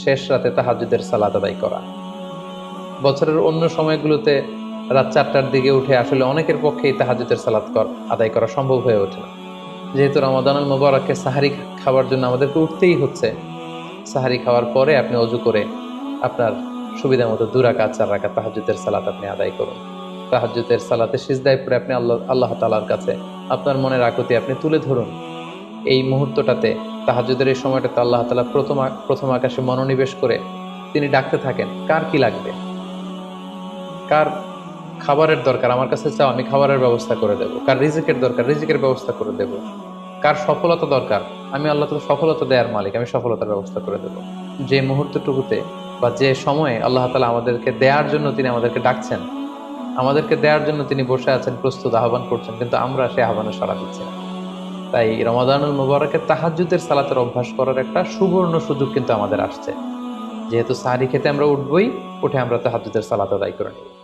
শেষ রাতে তাহাজ্জুদের সালাত আদায় করা। বছরের অন্য সময়গুলোতে রাত 4টার দিকে উঠে আসলে অনেকের পক্ষেই তাহাজ্জুদের সালাত আদায় করা সম্ভব হয়ে ওঠে না। যেহেতু রমাদানুল মুবারকে সাহারি খাওয়ার জন্য আমাদেরকে উঠতেই হচ্ছে, সাহারি খাওয়ার পরে আপনি অজু করে আপনার সুবিধা মতো 2 রাকাত 4 রাকাত তাহাজ্জুদের সালাত আপনি আদায় করুন। তাহাজ্জুদের সালাতে সিজদায় পড়ে আপনি আল্লাহ তাআলার কাছে আপনার মনের আকুতি আপনি তুলে ধরুন। এই মুহূর্তটাতে, তাহাজ্জুদের এই সময়টাতে আল্লাহ তাআলা প্রথম আকাশে মনোনিবেশ করে তিনি ডাকতে থাকেন, কার কি লাগবে, কার খাবারের দরকার আমার কাছে চাও, আমি খাবারের ব্যবস্থা করে দেব। কার রিজিকের দরকার, রিজিকের ব্যবস্থা করে দেব। কার সফলতা দরকার, আমি আল্লাহ তাআলা সফলতা দেওয়ার মালিক, আমি সফলতার ব্যবস্থা করে দেব। যে মুহূর্তটুকুতে বা যে সময়ে আল্লাহ তাআলা আমাদেরকে দেওয়ার জন্য তিনি আমাদেরকে ডাকছেন, আমাদেরকে দেওয়ার জন্য তিনি বসে আছেন, প্রস্তুত, আহ্বান করছেন, কিন্তু আমরা সেই আহ্বানে সাড়া দিচ্ছি না। তাই রমাদানুল মুবারকে তাহাজ্জুদের সালাতের অভ্যাস করার একটা সুবর্ণ সুযোগ কিন্তু আমাদের আসছে। যেহেতু সাহারি খেতে আমরা উঠবই, উঠে আমরা তাহাজ্জুদের সালাত আদায় করে নিব।